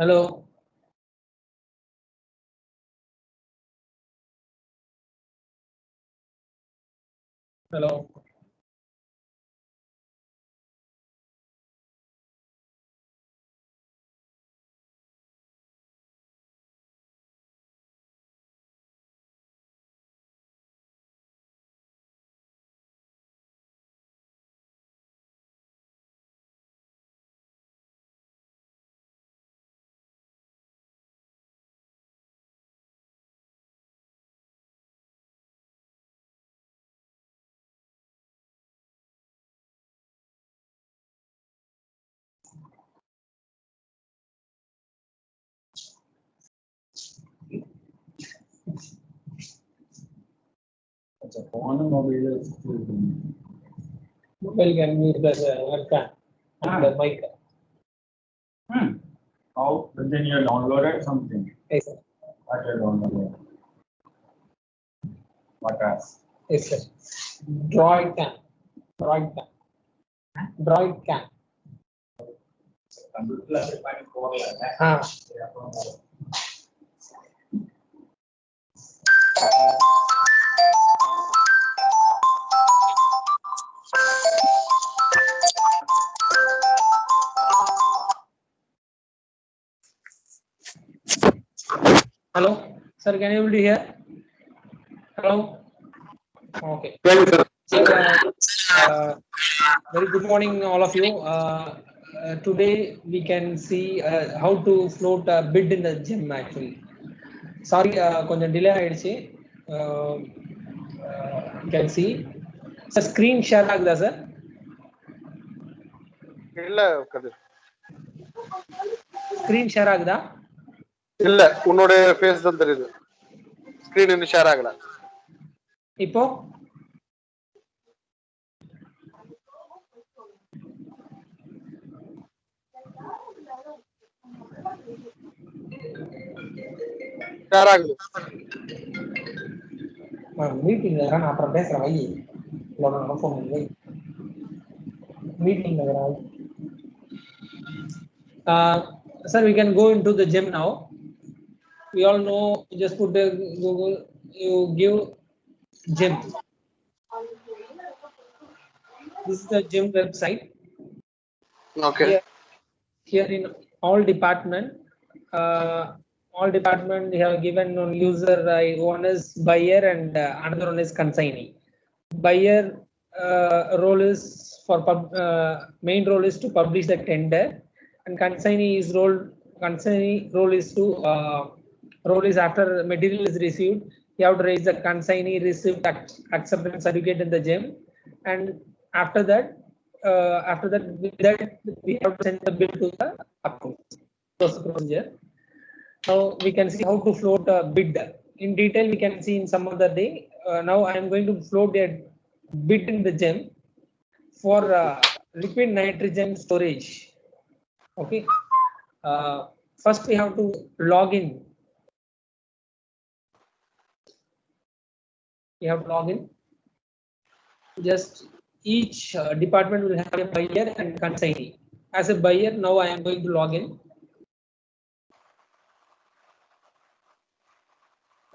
Hello. Hello. अच्छा phone mobile Mobile can use the webcam and the mic. How? But then you downloaded something. Yes, sir. What you downloaded? What else? Yes, sir. Droid cam. Droid cam. Droid cam. Computer से पानी खोल रहा है. हाँ. Hello, sir. Can you able to hear? Hello. Okay. Sir, very good morning, all of you. Today we can see how to float a bid in the gym. Actually, sorry, கொஞ்சம் delay ஆயிடுச்சு. You can see. Sir, screen share ஆகுதா sir? இல்ல கதிர், Screen share ஆகுதா? இல்ல உன்னோட face தான் தெரியுது, screen இன்னும் ஷேர் ஆகல. இப்போ ஷேர் ஆகுது. மீட்டிங்ல நான் அப்புறம் பேசுறேன். வை ஃபோன் வை மீட்டிங்ல வரேன். Sir, we can go into the gym now. We all know, just put the Google, you give gym. This is the gym website. Okay. Here in all department we have given on user, one is buyer and another one is consignee. Buyer role is for main role is to publish the tender, and consignee role is to role is after material is received, you have to raise the consignee receipt acceptance certificate in the gym, and after that we have to send the bill to the account. Procedure. Now we can see how to float a bid in detail. We can see in some other day. Now I am going to float a bid in the gem for liquid nitrogen storage. Okay. First we have to log in. You have to log in. Just each department will have a buyer and consignee. As a buyer, now I am going to log in.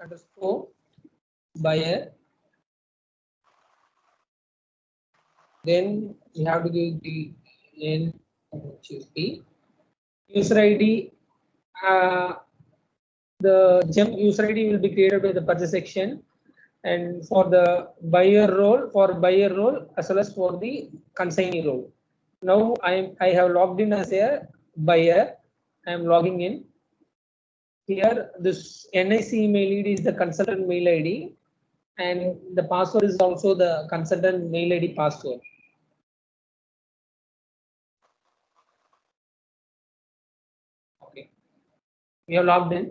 Underscore buyer. Then you have to give the user ID. The gem user ID will be created by the purchase section, and for the buyer role as well as for the consignee role. Now I have logged in as a buyer. I am logging in. Here this NIC email ID is the consultant mail ID, and the password is also the consultant mail ID password. Okay, we have logged in.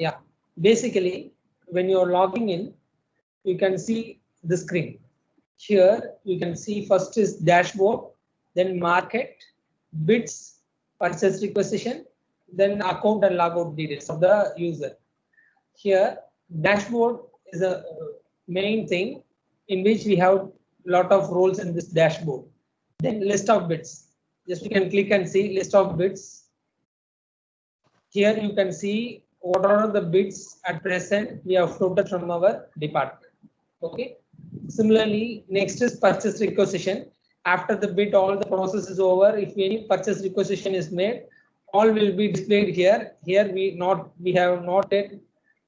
Yeah, basically when you are logging in, you can see the screen. Here you can see first is dashboard, then market, bids, purchase requisition, then account and logout details of the user. Here dashboard is a main thing in which we have lot of roles in this dashboard. Then list of bids. Just you can click and see list of bids. Here you can see what are the bids at present we have floated from our department. Okay. Similarly, next is purchase requisition. After the bid, all the process is over. If any purchase requisition is made, all will be displayed here. Here we have not yet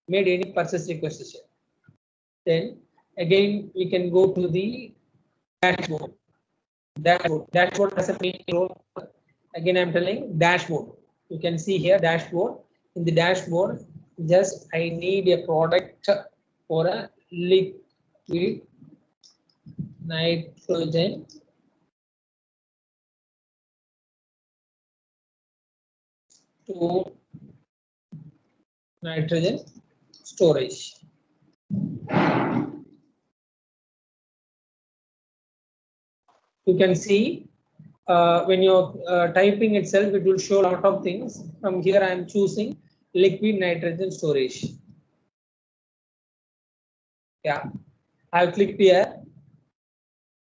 made any purchase requisition. Then again we can go to the dashboard. Dashboard has a main role. Again, I'm telling dashboard. You can see here dashboard. In the dashboard, just I need a product for a liquid nitrogen to nitrogen storage. You can see when you're typing itself, it will show a lot of things. From here, I am choosing liquid nitrogen storage. Yeah, I've clicked here.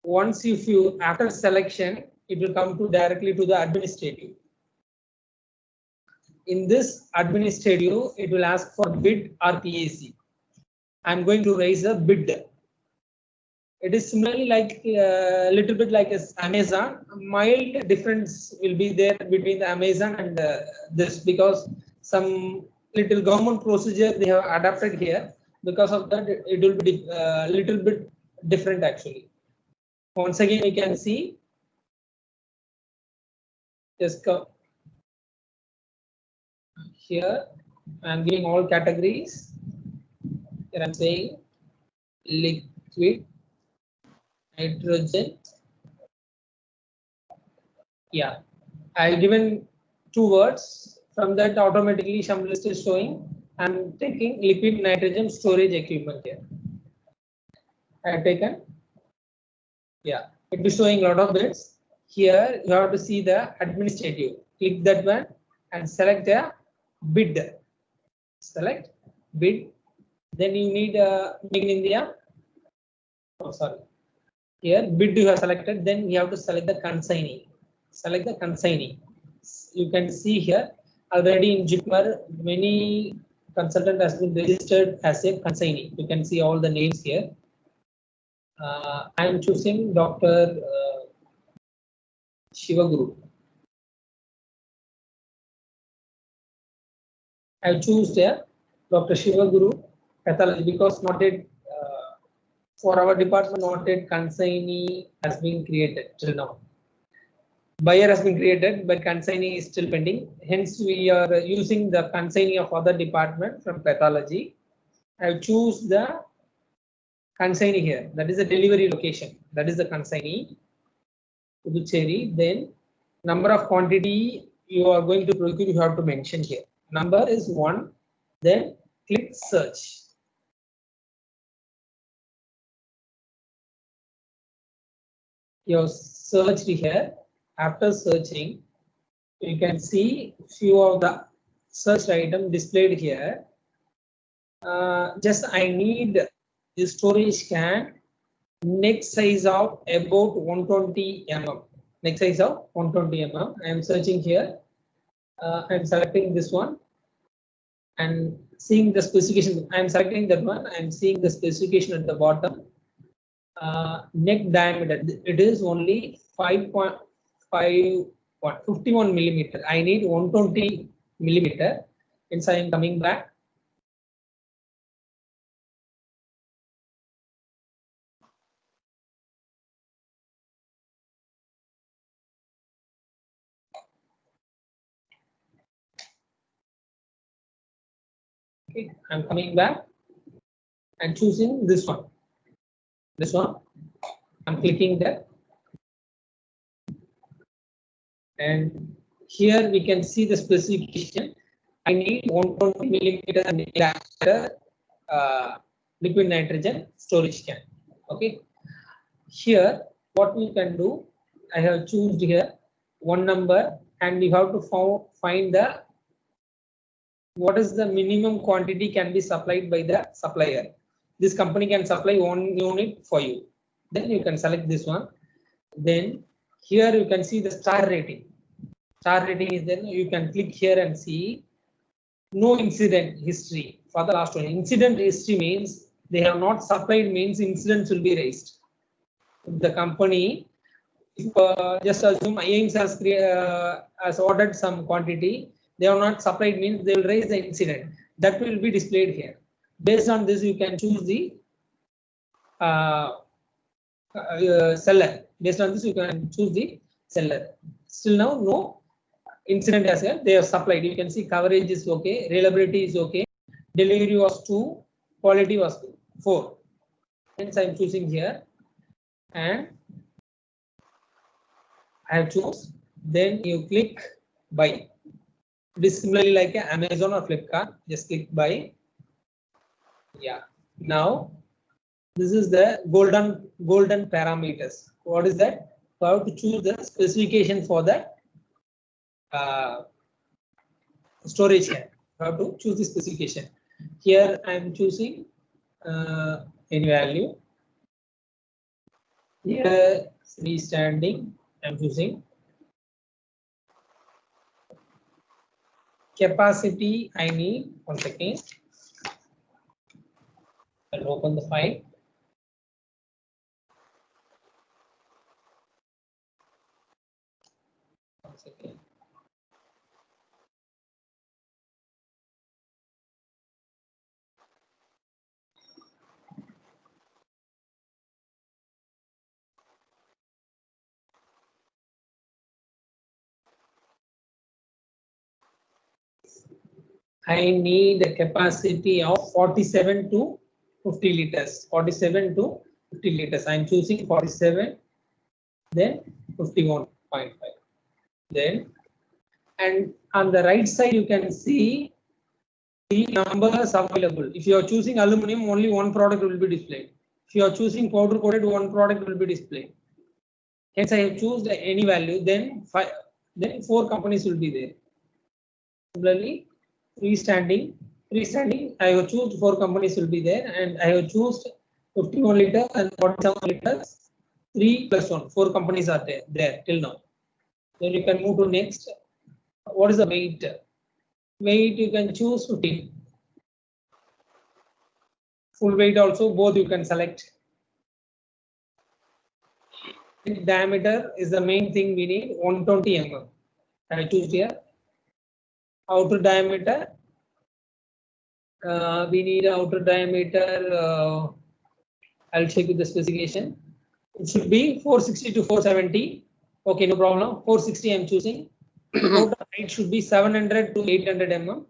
Once you after selection, it will come to directly to the administrative. In this administrative, it will ask for bid or PAC. I'm going to raise a bid. It is similarly like a little bit like Amazon. Mild difference will be there between the Amazon and this, because some little government procedure they have adapted here. Because of that, it will be little bit different actually. Once again, we can see. Just go here. I'm giving all categories. Here I'm saying liquid nitrogen. Yeah, I've given 2 words. From that, automatically some list is showing. I'm taking liquid nitrogen storage equipment here. I have taken. Yeah, it is showing a lot of bits. Here you have to see the administrative. Click that one and select a bid. Select bid. Then you need Make in India. Oh, sorry. Here bid you have selected. Then you have to select the consignee. Select the consignee. You can see here already in JIPMER many consultant has been registered as a consignee. You can see all the names here. I am choosing Dr. Shivaguru. I choose there Dr. Shivaguru pathology because not yet for our department not yet consignee has been created till now. Buyer has been created, but consignee is still pending. Hence, we are using the consignee of other department from pathology. I choose the consignee here. That is the delivery location. That is the consignee. Puducherry. Then number of quantity you are going to procure, you have to mention here. Number is 1. Then click search. You have searched here. After searching, you can see few of the search item displayed here. Just I need the storage can neck size of about 120 mm. Neck size of 120 mm. I am searching here. I am selecting this one and seeing the specification. I am selecting that one. I am seeing the specification at the bottom. Neck diameter. It is only 51 millimeter. I need 120 millimeter. Hence I am coming back. Okay, I'm coming back and choosing this one. This one. I'm clicking that. And here we can see the specification. I need 120 millimeter liquid nitrogen storage can. Okay. Here, what we can do, I have chosen here one number, and we have to find the what is the minimum quantity can be supplied by the supplier. This company can supply 1 unit for you. Then you can select this one. Then here you can see the star rating. Star rating is there. You can click here and see no incident history for the last one. Incident history means they have not supplied, means incidents will be raised. The company, if just assume IAMS has ordered some quantity, they have not supplied, means they will raise the incident. That will be displayed here. Based on this, you can choose the seller. Based on this, you can choose the seller. Still now, no incident as well. They have supplied. You can see coverage is okay, reliability is okay, delivery was 2, quality was 4. Hence, I am choosing here, and I have choose. Then you click buy. It is similarly like Amazon or Flipkart. Just click buy. Yeah. Now this is the golden parameters. What is that? You have to choose the specification for that storage here. You have to choose the specification. Here I am choosing any value. Here freestanding, I am choosing capacity. I need 1 second. I'll open the file. One second. I need a capacity of 47 to 50 liters. 47 to 50 liters. I am choosing 47, then 51.5. Then, and on the right side, you can see the numbers available. If you are choosing aluminum, only one product will be displayed. If you are choosing powder coated, one product will be displayed. Hence, I have chosen any value. Then 4 companies will be there. Similarly, freestanding, I have choose 4 companies will be there, and I have choose 51 liters and 47 liters. 3 plus 1, 4 companies are there till now. Then you can move to next. What is the weight? Weight you can choose 15. Full weight also, both you can select. Diameter is the main thing we need, 120 mm. I choose here. Outer diameter, we need outer diameter. I'll check with the specification. It should be 460 to 470. Okay, no problem. 460 I'm choosing. Outer height should be 700 to 800 mm.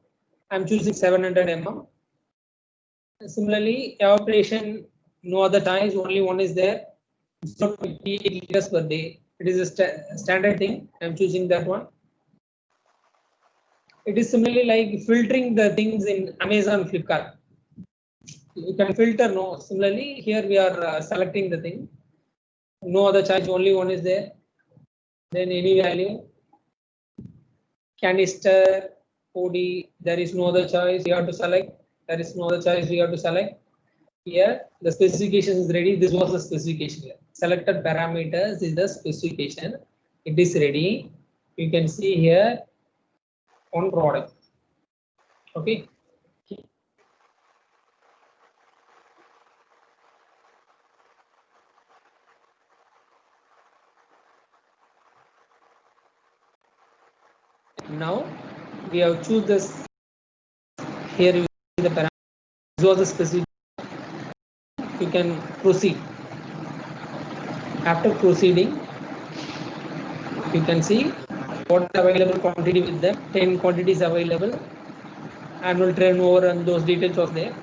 I'm choosing 700 mm. Similarly, evaporation, no other ties, only one is there. It's not 58 liters per day. It is a standard thing. I'm choosing that one. It is similarly like filtering the things in Amazon, Flipkart. You can filter, no. Similarly, here we are selecting the thing. No other choice, only one is there. Then any value. Canister, OD, there is no other choice. You have to select. There is no other choice. You have to select. Here, the specification is ready. This was the specification here. Selected parameters is the specification. It is ready. You can see here on product. Okay. Now we have choose this. Here you see the parameters. This was the specification. You can proceed. After proceeding, you can see what available quantity with them. 10 quantities available. Annual turnover and those details was there.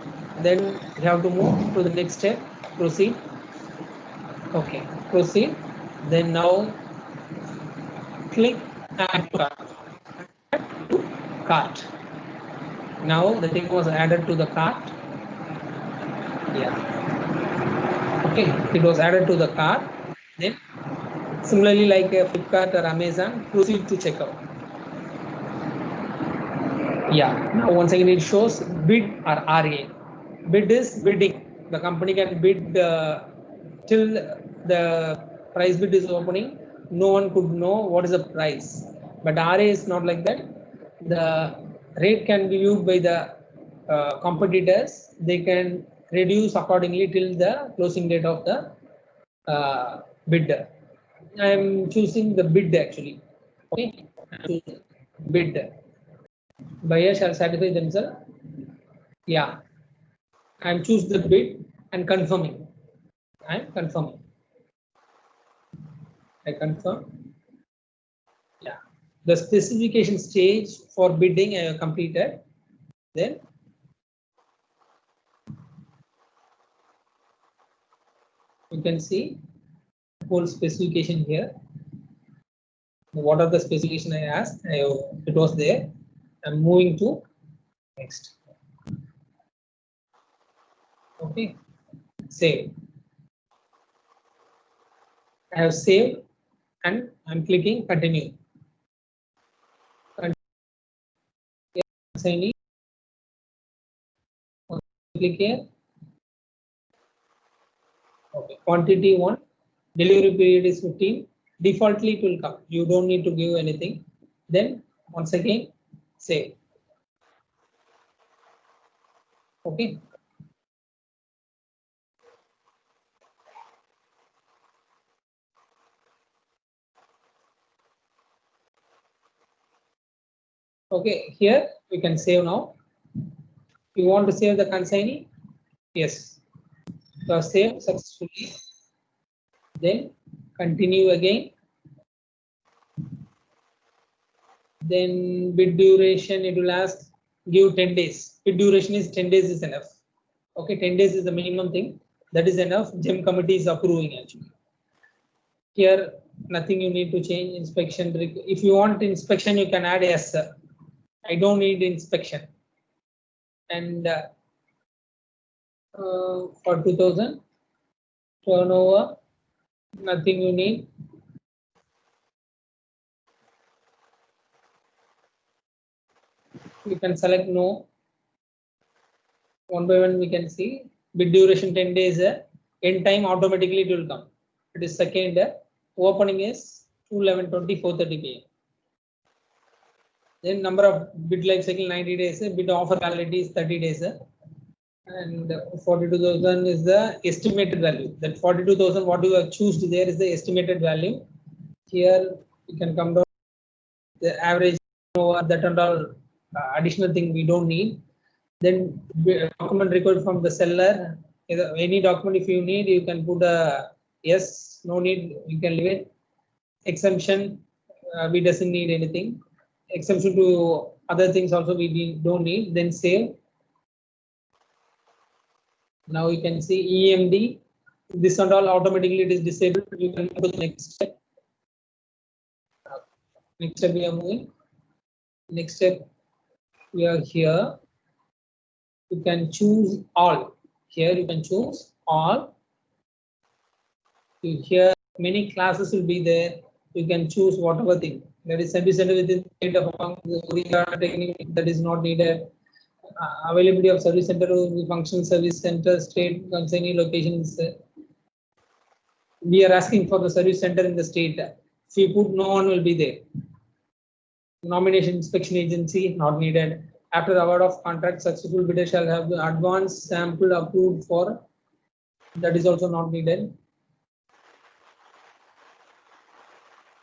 Then you have to move to the next step. Proceed. Okay, proceed. Then now click add to cart. Add to cart. Now the thing was added to the cart. Yeah. Okay, it was added to the cart. Then similarly like a Flipkart or Amazon, proceed to checkout. Yeah, now once again it shows bid or RA. Bid is bidding. The company can bid till the price bid is opening. No one could know what is the price. But RA is not like that. The rate can be viewed by the competitors. They can reduce accordingly till the closing date of the bid. I am choosing the bid actually. Okay, bid. Buyer shall satisfy themselves. Yeah, I am choose the bid and confirming. I am confirming. I confirm. Yeah, the specification stage for bidding I have completed. Then you can see whole specification here. What are the specification I asked? It was there. I'm moving to next. Okay, save. I have saved and I'm clicking continue. Click here. Okay, quantity 1, delivery period is 15. Defaultly it will come. You don't need to give anything. Then once again save. Okay. Okay, here we can save now. You want to save the consignee? Yes. You have saved successfully. Then continue again. Then bid duration, it will ask give 10 days. Bid duration is 10 days is enough. Okay, 10 days is the minimum thing. That is enough. GEM committee is approving actually. Here nothing you need to change. Inspection. If you want inspection, you can add yes, sir. I don't need inspection. And for 2000 turnover, nothing you need. You can select no. One by one we can see. Bid duration 10 days. End time automatically it will come. It is second. Opening is 2/11/20 4:30 p.m. Then number of bid life cycle 90 days. Bid offer validity is 30 days. And 42,000 is the estimated value. That 42,000 what you have chosen there is the estimated value. Here you can come down the average over that and all additional thing we don't need. Then document required from the seller. Any document if you need, you can put a yes. No need, you can leave it. Exemption, we doesn't need anything. Exemption to other things also we don't need. Then save. Now you can see EMD. This and all automatically it is disabled. You can go to the next step. Next step we are moving. Next step we are here. You can choose all. Here you can choose all. Here many classes will be there. You can choose whatever thing. That is service center within the technique that is not needed. Availability of service center function service center state consignee locations. We are asking for the service center in the state. If you put no one will be there. Nomination inspection agency not needed. After the award of contract, successful bidder shall have the advance sample approved for. That is also not needed.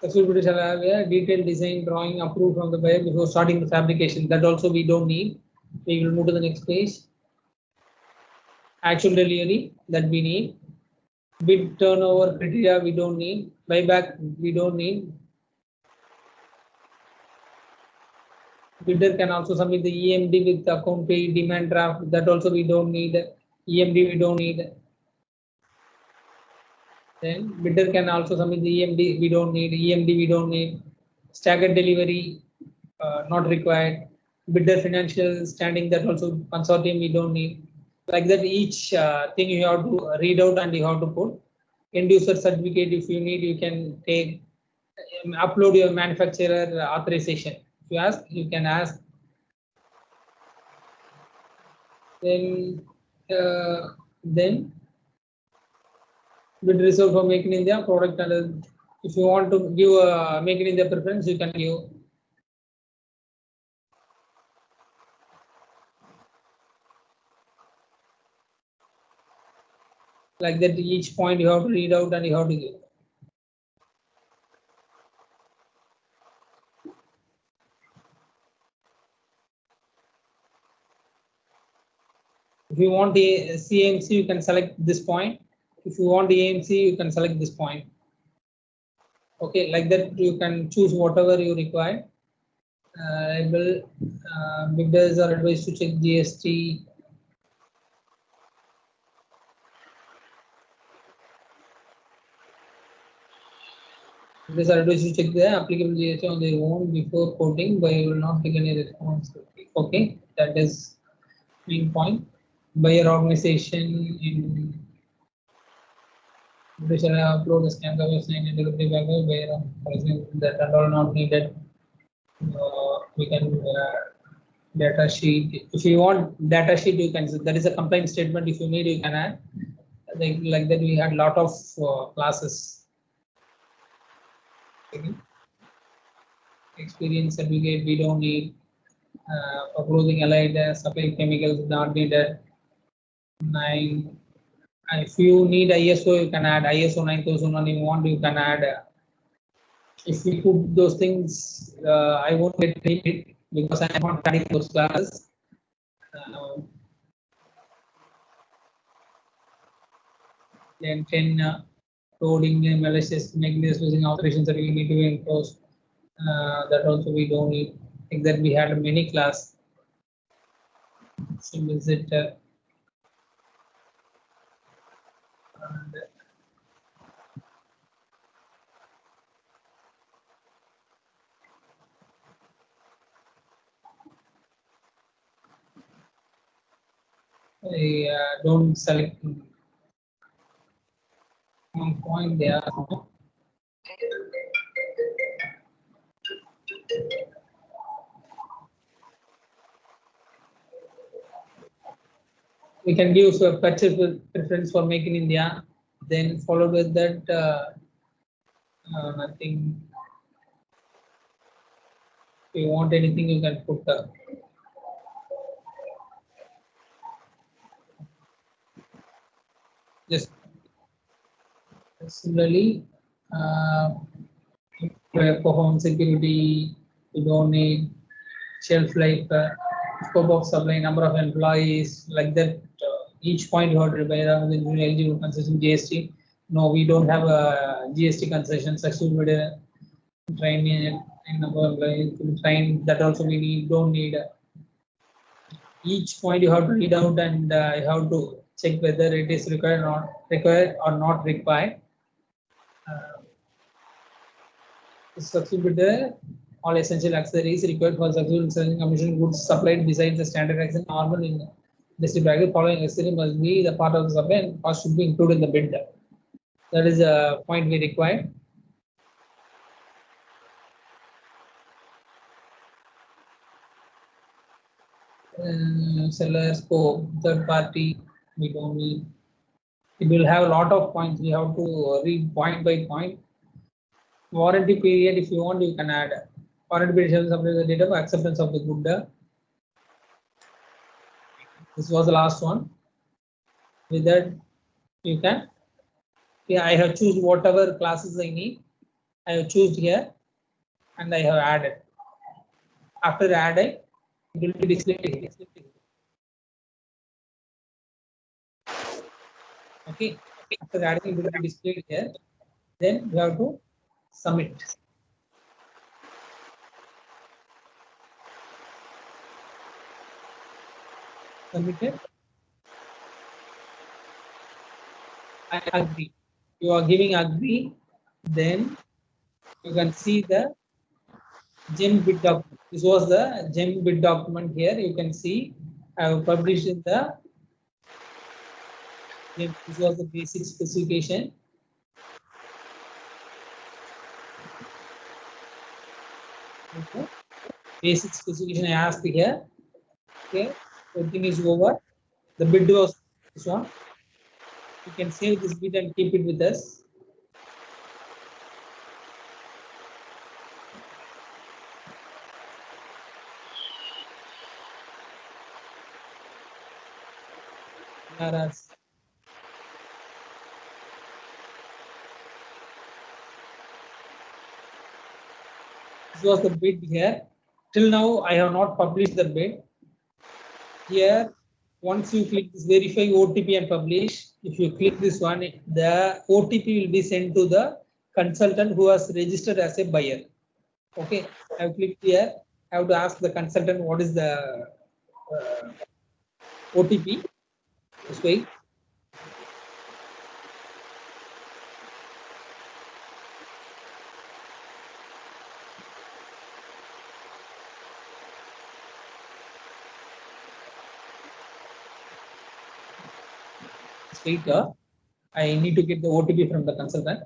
Successful bidder shall have a detailed design drawing approved from the buyer before starting the fabrication. That also we don't need. We will move to the next page. Actual delivery that we need. Bid turnover criteria we don't need. Buyback we don't need. Bidder can also submit the EMD with account pay demand draft. That also we don't need. EMD we don't need. Then bidder can also submit the EMD. We don't need. EMD we don't need. Staggered delivery not required. Bidder financial standing that also consortium we don't need. Like that each thing you have to read out and you have to put. End user certificate if you need you can take. Upload your manufacturer authorization. If you ask, you can ask. Then bid reserved for Make in India product. And if you want to give a Make in India preference, you can give. Like that, each point you have to read out and you have to give. If you want the CMC, you can select this point. If you want the AMC, you can select this point. Okay, like that you can choose whatever you require. Bidders are advised to check GST. Bidders are advised to check the applicable GST on their own before quoting, but you will not take any responsibility. Okay, that is main point. Buyer organization in they shall upload the scan cover sign and delivery backup where, for example, that are all not needed. We can data sheet. If you want data sheet, you can. That is a complaint statement. If you need, you can add. Like that, we had lot of classes. Okay. Experience certificate we don't need. For clothing allied supply chemicals not needed. 9. If you need ISO, you can add ISO 9001. You want, you can add. If we put those things, I won't get paid because I am not adding those classes. Then 10 coding malicious negligence using operations that we need to enforce. That also we don't need. I think that we had a mini class. So visit and I don't select one point there. We can give a purchase preference for Make in India, then followed with that nothing. If you want anything, you can put just similarly. Performance security, you don't need shelf life, scope of supply, number of employees, like that. Each point you have to repair the eligible concession GST. No, we don't have a GST concession. Successful training and number of employees to train. That also we need. Don't need. Each point you have to read out and you have to check whether it is required or not required. Substitute all essential accessories required for successful selling commission goods supplied besides the standard accessory normal in industry bracket. Following accessory must be the part of the supply and cost should be included in the bid. That is a point we require. Seller scope, third party, we don't need. It will have a lot of points. We have to read point by point. Warranty period, if you want, you can add. Warranty period of the date of acceptance of the good. This was the last one. With that, you can. Yeah, I have choose whatever classes I need. I have choose here, and I have added. After adding, it will be displayed. Okay. After adding, it will be displayed here. Then you have to submit. Submitted. I agree. You are giving agree. Then you can see the GEM bid document. This was the GEM bid document here. You can see I have published in the GEM. This was the basic specification. Okay. Basic specification I asked here. Okay, everything is over. The bid was this one. You can save this bid and keep it with us. Whereas was the bid here. Till now, I have not published the bid. Here, once you click this verify OTP and publish, if you click this one, the OTP will be sent to the consultant who has registered as a buyer. Okay, I have clicked here. I have to ask the consultant what is the OTP. Just wait. Just wait. I need to get the OTP from the consultant.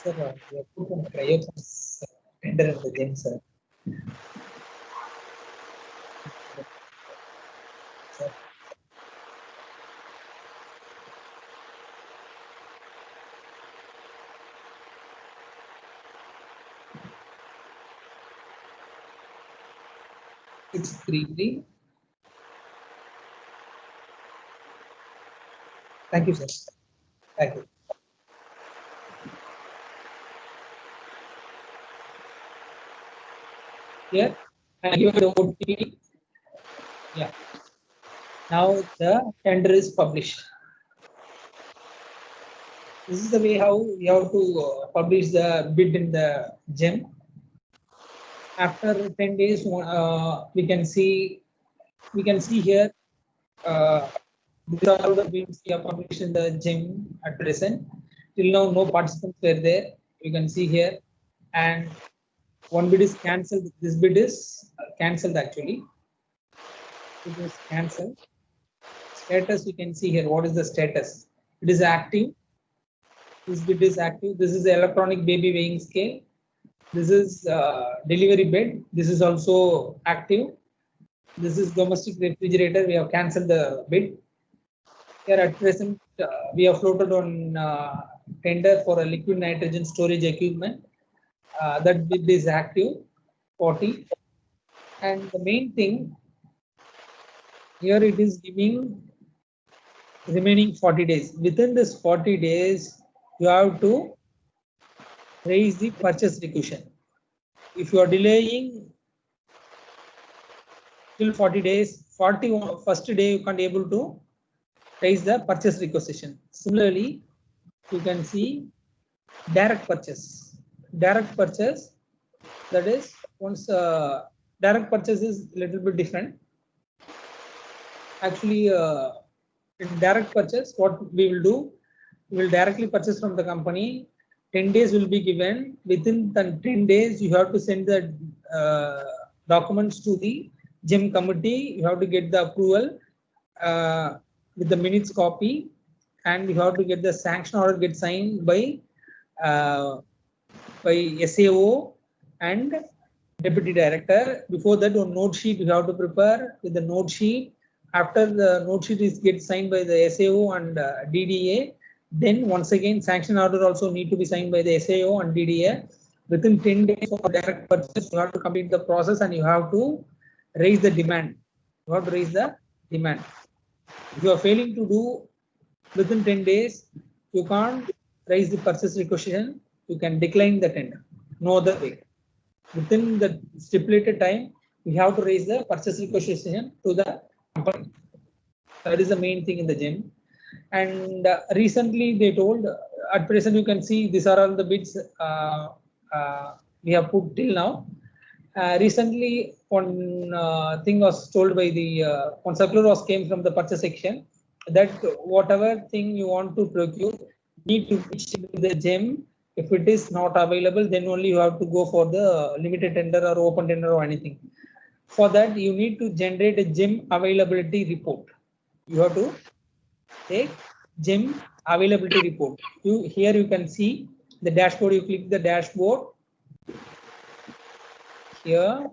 Sir, we have put on Cryocon's tender in the gem, sir. Sir. It's 33. Thank you, sir. Thank you. Here, I give the OTP. Yeah. Now the tender is published. This is the way how you have to publish the bid in the gem. After 10 days, we can see here. These are all the bids we have published in the gem at present. Till now, no participants were there. You can see here, and one bid is cancelled. This bid is cancelled actually. It is cancelled. Status you can see here. What is the status? It is active. This bid is active. This is the electronic baby weighing scale. This is delivery bid. This is also active. This is domestic refrigerator. We have cancelled the bid. Here at present, we have floated on tender for a liquid nitrogen storage equipment. That bid is active, 40. And the main thing here, it is giving remaining 40 days. Within this 40 days, you have to raise the purchase requisition. If you are delaying till 40 days, 41st day you can't able to raise the purchase requisition. Similarly, you can see direct purchase. Direct purchase, that is once direct purchase is a little bit different. Actually, in direct purchase, what we will do, we will directly purchase from the company. 10 days will be given. Within the 10 days, you have to send the documents to the gem committee. You have to get the approval with the minutes copy, and you have to get the sanction order get signed by SAO and deputy director. Before that, one note sheet you have to prepare with the note sheet. After the note sheet is get signed by the SAO and DDA, then once again sanction order also need to be signed by the SAO and DDA. Within 10 days of direct purchase, you have to complete the process and you have to raise the demand. You have to raise the demand. If you are failing to do within 10 days, you can't raise the purchase requisition. You can decline the tender. No other way. Within the stipulated time, you have to raise the purchase requisition to the company. That is the main thing in the gem. And recently they told, at present you can see these are all the bids we have put till now. Recently one thing was told by the one circular was came from the purchase section that whatever thing you want to procure need to reach the gem. If it is not available, then only you have to go for the limited tender or open tender or anything. For that, you need to generate a gem availability report. You have to take gem availability report. Here you can see the dashboard. You click the dashboard. Here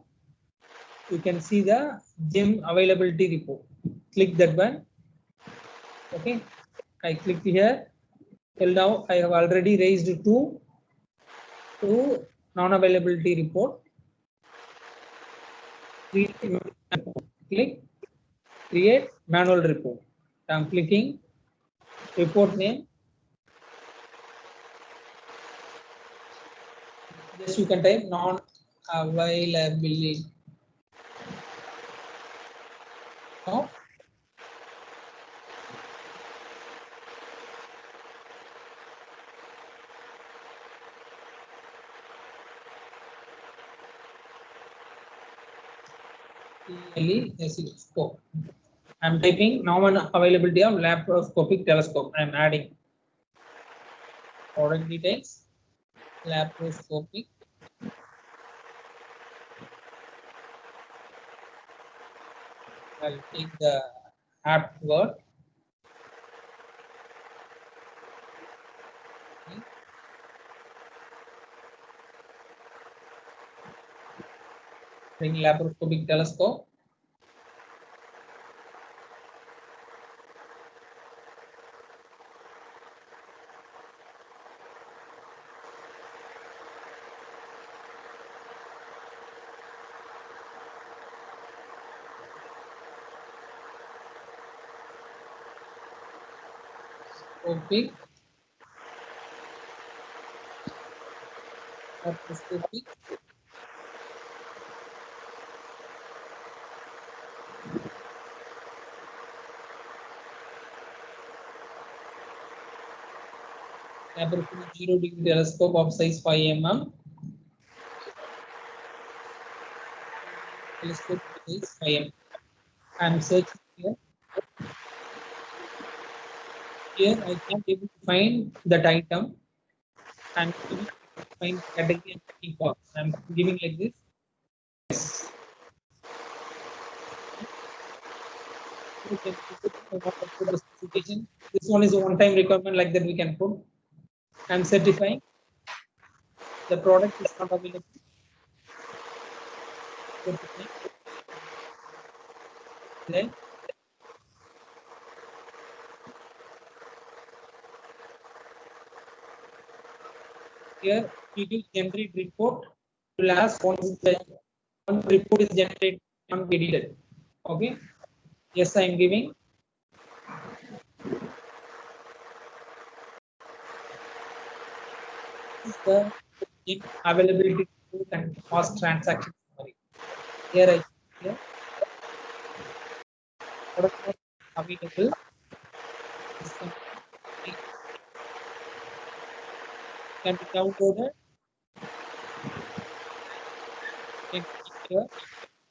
you can see the gem availability report. Click that one. Okay, I click here. Till now, I have already raised two non-availability report. Click create manual report. I am clicking report name. Just you can type non-availability. No. Scope. I am typing non-availability of laparoscopic telescope. I am adding product details, laparoscopic. I'll take the apt word. Bring laparoscopic telescope. Scopic. Laparoscopic. Laparoscopic 0-degree telescope of size 5 mm. Telescope size 5 mm. I am searching here. Here I can't able to find that item. I am able to find category and checking box. I am giving like this. Yes. This one is a one-time requirement, like that we can put. I am certifying. The product is not available. Then here we will generate report to last once the one report is generated and edited. Okay. Yes, I am giving. This is the availability and cost transaction summary. Here I here product available. Can be downloaded.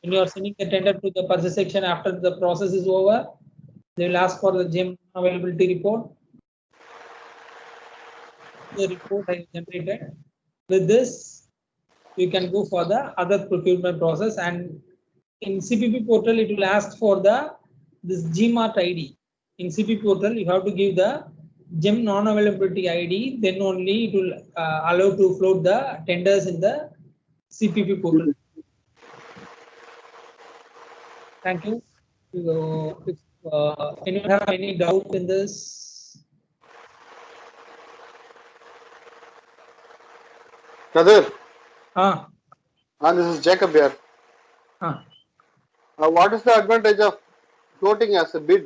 When you are sending the tender to the purchase section after the process is over, they will ask for the GEM availability report. The report I generated. With this, you can go for the other procurement process, and in CPP portal it will ask for this GMART ID. In CPP portal, you have to give the GEM non-availability ID. Then only it will allow to float the tenders in the CPP portal. Thank you. If anyone have any doubt in this? Kadir, This is Jacob here. What is the advantage of floating as a bid?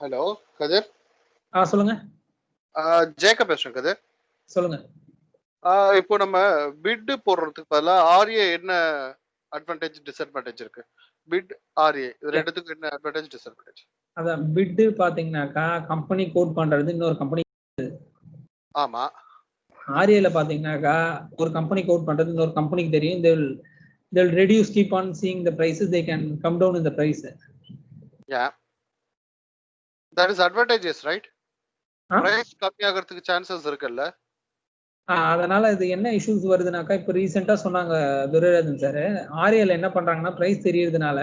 Hello, Kadir. Jacob பேசுறேன் Kadir. சொல்லுங்க. இப்போ நம்ம bit போடுறதுக்கு பதிலா RA என்ன advantage disadvantage இருக்கு? Bit RA இது ரெண்டுத்துக்கும் என்ன அட்வான்டேஜ் டிஸ்அட்வான்டேஜ்? அதான் பிட் பாத்தீங்கன்னாக்கா கம்பெனி கோட் பண்றது இன்னொரு கம்பெனி. ஆமா. ஆர்ஏல பாத்தீங்கன்னாக்கா ஒரு கம்பெனி கோட் பண்றது இன்னொரு கம்பெனிக்கு தெரியும். they'll reduce, keep on seeing the prices, they can come down in the price. Yeah, that is advantageous, right? Price கம்மியாகிறதுக்கு சான்சஸ் இருக்குல்ல? அதனால இது என்ன இஷ்யூஸ் வருதுனாக்கா, இப்போ ரீசெண்டா சொன்னாங்க துரைராஜன் சார், ஆர்ஏல என்ன பண்றாங்கன்னா பிரைஸ் தெரியறதுனால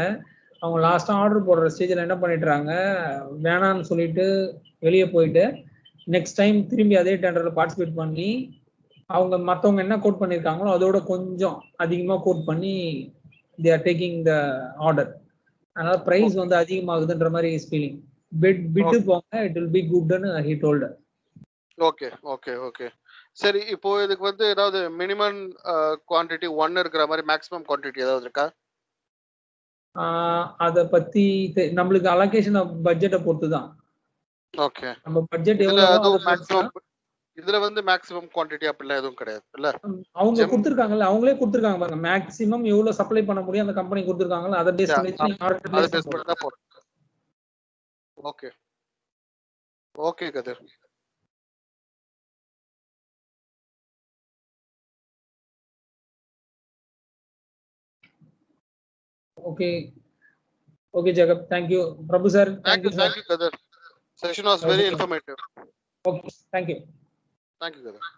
அவங்க லாஸ்டா ஆர்டர் போடுற ஸ்டேஜ்ல என்ன பண்ணிடுறாங்க, வேணான்னு சொல்லிட்டு வெளியே போயிட்டு நெக்ஸ்ட் டைம் திரும்பி அதே டெண்டர்ல பார்ட்டிசிபேட் பண்ணி அவங்க மற்றவங்க என்ன கோட் பண்ணியிருக்காங்களோ அதோட கொஞ்சம் அதிகமாக கோட் பண்ணி they are taking the order. அதனால பிரைஸ் வந்து அதிகமாகுதுன்ற மாதிரி இஸ் ஃபீலிங். bid Okay. போங்க, it will be good ன்னு he told. Okay okay okay சரி இப்போ இதுக்கு வந்து ஏதாவது மினிமம் குவாண்டிட்டி 1 இருக்கிற மாதிரி மேக்ஸிமம் குவாண்டிட்டி ஏதாவது இருக்கா? அத பத்தி நம்மளுக்கு அலோகேஷன் ஆஃப் பட்ஜெட்டை பொறுத்து தான். ஓகே நம்ம பட்ஜெட் இதுல எவ்வளவோ அதுவும் அதை பொறுத்து மேக்ஸிமம் தான். இதுல வந்து மேக்ஸிமம் குவாண்டிட்டி அப்படிலாம் எதுவும் கிடையாது இல்ல? அவங்க Gem- கொடுத்துருக்காங்கல்ல, அவங்களே கொடுத்துருக்காங்க பாருங்க, மேக்ஸிமம் எவ்வளவு சப்ளை பண்ண முடியும் அந்த கம்பெனி கொடுத்துருக்காங்கல்ல, அதை பேஸ் Yeah, பண்ணி நீங்க ஆர்டர் அதை பிளேஸ் பேஸ் பண்ணி பண்ணலாம். தான் போறோம். Okay okay Kathir. Okay okay Jacob, thank you. Prabhu sir, thank you sir. Thank you Kathir. Session was very informative. Okay, thank you. Thank you Kathir.